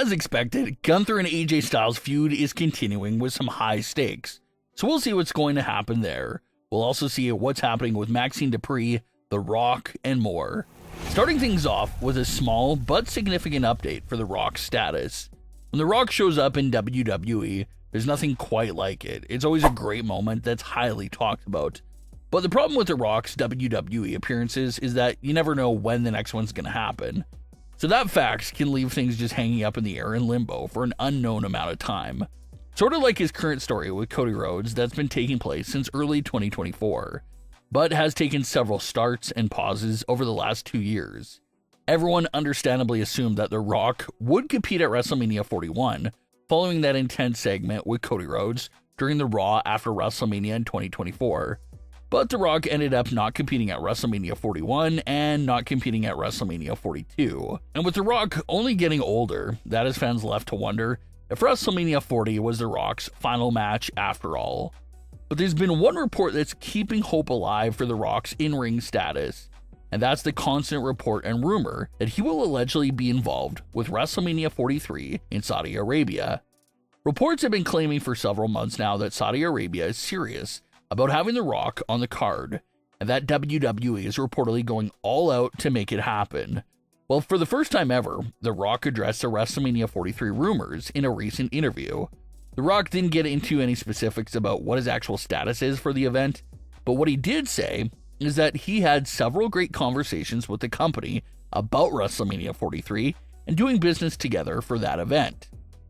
As expected, Gunther and AJ Styles' feud is continuing with some high stakes, so we'll see what's going to happen there. We'll also see what's happening with Maxxine Dupri, The Rock, and more. Starting things off with a small but significant update for The Rock's status. When The Rock shows up in WWE, there's nothing quite like it. It's always a great moment that's highly talked about. But the problem with The Rock's WWE appearances is that you never know when the next one's going to happen. So that fact can leave things just hanging up in the air in limbo for an unknown amount of time. Sort of like his current story with Cody Rhodes that's been taking place since early 2024, but has taken several starts and pauses over the last 2 years. Everyone understandably assumed that The Rock would compete at WrestleMania 41, following that intense segment with Cody Rhodes during the Raw after WrestleMania in 2024. But The Rock ended up not competing at WrestleMania 41 and not competing at WrestleMania 42. And with The Rock only getting older, that has fans left to wonder if WrestleMania 40 was The Rock's final match after all. But there's been one report that's keeping hope alive for The Rock's in-ring status, and that's the constant report and rumor that he will allegedly be involved with WrestleMania 43 in Saudi Arabia. Reports have been claiming for several months now that Saudi Arabia is serious about having The Rock on the card, and that WWE is reportedly going all out to make it happen. Well, for the first time ever, The Rock addressed the WrestleMania 43 rumors in a recent interview. The Rock didn't get into any specifics about what his actual status is for the event, but what he did say is that he had several great conversations with the company about WrestleMania 43 and doing business together for that event.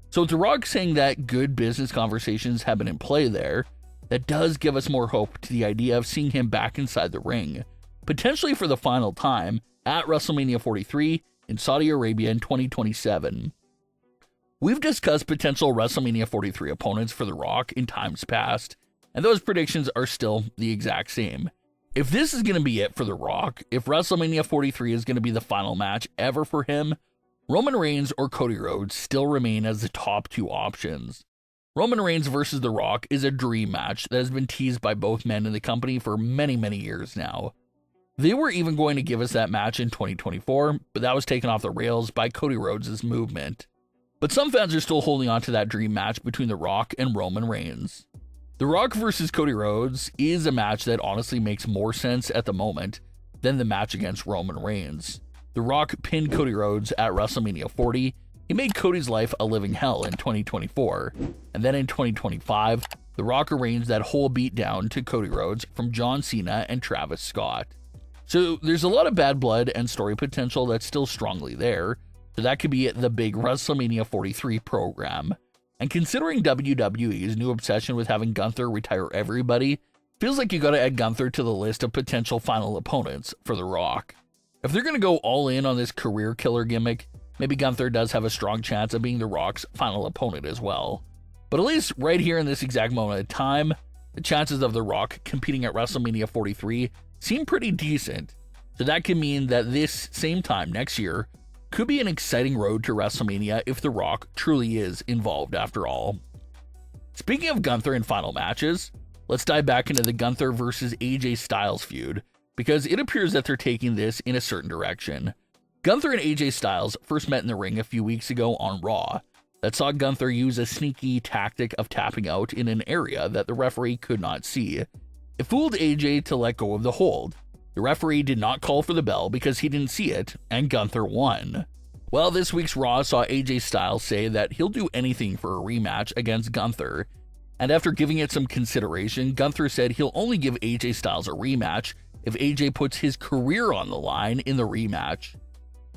So with The Rock saying that good business conversations have been in play there, that does give us more hope to the idea of seeing him back inside the ring, potentially for the final time at WrestleMania 43 in Saudi Arabia in 2027. We've discussed potential WrestleMania 43 opponents for The Rock in times past, and those predictions are still the exact same. If this is going to be it for The Rock, if WrestleMania 43 is going to be the final match ever for him, Roman Reigns or Cody Rhodes still remain as the top two options. Roman Reigns versus The Rock is a dream match that has been teased by both men in the company for many, many years now. They were even going to give us that match in 2024, but that was taken off the rails by Cody Rhodes' movement. But some fans are still holding on to that dream match between The Rock and Roman Reigns. The Rock versus Cody Rhodes is a match that honestly makes more sense at the moment than the match against Roman Reigns. The Rock pinned Cody Rhodes at WrestleMania 40. He made Cody's life a living hell in 2024, and then in 2025, The Rock arranged that whole beatdown to Cody Rhodes from John Cena and Travis Scott. So there's a lot of bad blood and story potential that's still strongly there, so that could be the big WrestleMania 43 program. And considering WWE's new obsession with having Gunther retire everybody, feels like you gotta add Gunther to the list of potential final opponents for The Rock. If they're gonna go all in on this career killer gimmick, maybe Gunther does have a strong chance of being The Rock's final opponent as well. But at least right here in this exact moment of time, the chances of The Rock competing at WrestleMania 43 seem pretty decent. So that could mean that this same time next year could be an exciting road to WrestleMania if The Rock truly is involved after all. Speaking of Gunther and final matches, let's dive back into the Gunther versus AJ Styles feud, because it appears that they're taking this in a certain direction. Gunther and AJ Styles first met in the ring a few weeks ago on Raw, that saw Gunther use a sneaky tactic of tapping out in an area that the referee could not see. It fooled AJ to let go of the hold. The referee did not call for the bell because he didn't see it, and Gunther won. Well, this week's Raw saw AJ Styles say that he'll do anything for a rematch against Gunther, and after giving it some consideration, Gunther said he'll only give AJ Styles a rematch if AJ puts his career on the line in the rematch.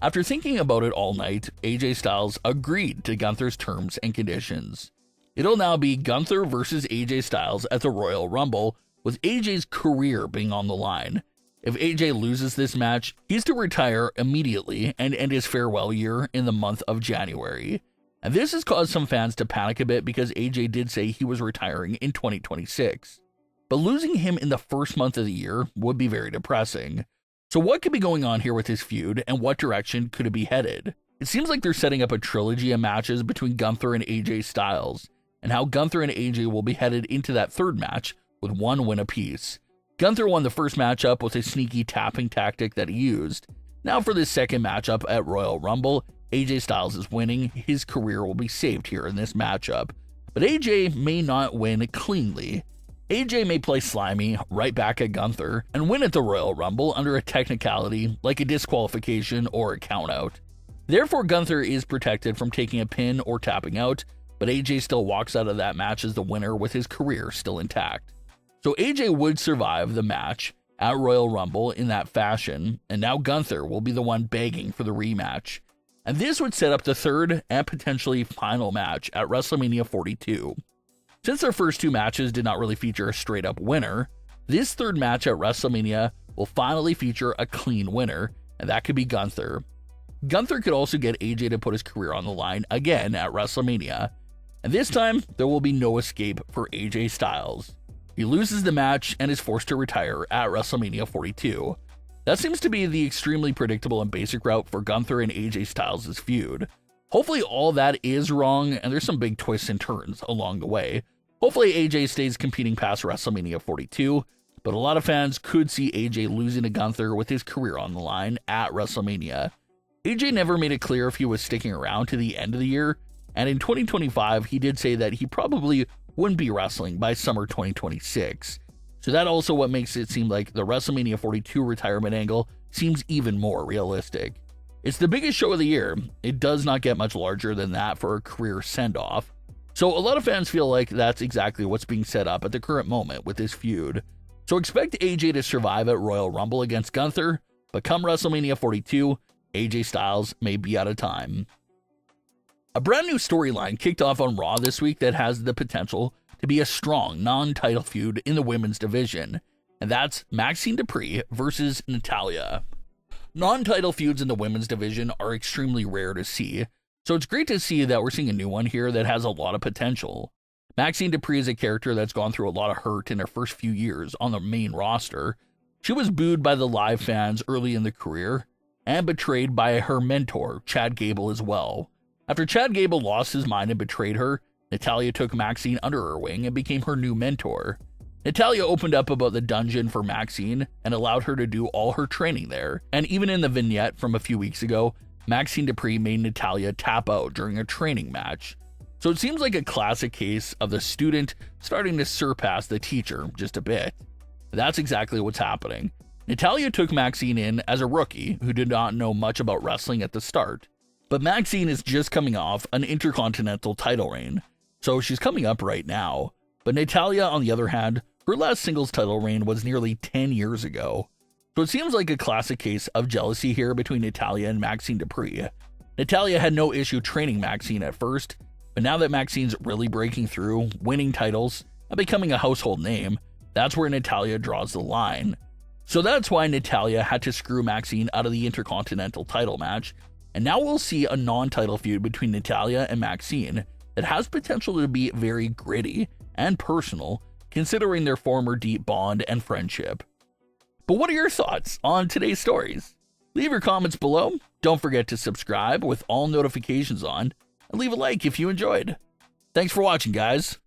After thinking about it all night, AJ Styles agreed to Gunther's terms and conditions. It'll now be Gunther versus AJ Styles at the Royal Rumble, with AJ's career being on the line. If AJ loses this match, he's to retire immediately and end his farewell year in the month of January. And this has caused some fans to panic a bit because AJ did say he was retiring in 2026. But losing him in the first month of the year would be very depressing. So what could be going on here with this feud, and what direction could it be headed? It seems like they're setting up a trilogy of matches between Gunther and AJ Styles, and how Gunther and AJ will be headed into that third match with one win apiece. Gunther won the first matchup with a sneaky tapping tactic that he used. Now for this second matchup at Royal Rumble, AJ Styles is winning. His career will be saved here in this matchup. But AJ may not win cleanly. AJ may play slimy right back at Gunther and win at the Royal Rumble under a technicality like a disqualification or a countout. Therefore, Gunther is protected from taking a pin or tapping out, but AJ still walks out of that match as the winner with his career still intact. So AJ would survive the match at Royal Rumble in that fashion, and now Gunther will be the one begging for the rematch. And this would set up the third and potentially final match at WrestleMania 42. Since their first two matches did not really feature a straight-up winner, this third match at WrestleMania will finally feature a clean winner, and that could be Gunther. Gunther could also get AJ to put his career on the line again at WrestleMania, and this time there will be no escape for AJ Styles. He loses the match and is forced to retire at WrestleMania 42. That seems to be the extremely predictable and basic route for Gunther and AJ Styles' feud. Hopefully all that is wrong and there's some big twists and turns along the way. Hopefully AJ stays competing past WrestleMania 42, but a lot of fans could see AJ losing to Gunther with his career on the line at WrestleMania. AJ never made it clear if he was sticking around to the end of the year, and in 2025 he did say that he probably wouldn't be wrestling by summer 2026. So that also what makes it seem like the WrestleMania 42 retirement angle seems even more realistic. It's the biggest show of the year. It does not get much larger than that for a career send-off. So a lot of fans feel like that's exactly what's being set up at the current moment with this feud. So expect AJ to survive at Royal Rumble against Gunther, but come WrestleMania 42, AJ Styles may be out of time. A brand new storyline kicked off on Raw this week that has the potential to be a strong non-title feud in the women's division, and that's Maxxine Dupri versus Natalya. Non-title feuds in the women's division are extremely rare to see, so it's great to see that we're seeing a new one here that has a lot of potential. Maxxine Dupri is a character that's gone through a lot of hurt in her first few years on the main roster. She was booed by the live fans early in the career, and betrayed by her mentor, Chad Gable, as well. After Chad Gable lost his mind and betrayed her, Natalya took Maxxine under her wing and became her new mentor. Natalya opened up about the dungeon for Maxxine and allowed her to do all her training there, and even in the vignette from a few weeks ago, Maxxine Dupri made Natalya tap out during a training match. So it seems like a classic case of the student starting to surpass the teacher just a bit. That's exactly what's happening. Natalya took Maxxine in as a rookie who did not know much about wrestling at the start, but Maxxine is just coming off an Intercontinental title reign, so she's coming up right now. But Natalya, on the other hand, her last singles title reign was nearly 10 years ago. So it seems like a classic case of jealousy here between Natalya and Maxxine Dupri. Natalya had no issue training Maxxine at first, but now that Maxine's really breaking through, winning titles, and becoming a household name, that's where Natalya draws the line. So that's why Natalya had to screw Maxxine out of the Intercontinental title match, and now we'll see a non-title feud between Natalya and Maxxine that has potential to be very gritty and personal, considering their former deep bond and friendship. But what are your thoughts on today's stories? Leave your comments below, don't forget to subscribe with all notifications on, and leave a like if you enjoyed. Thanks for watching, guys.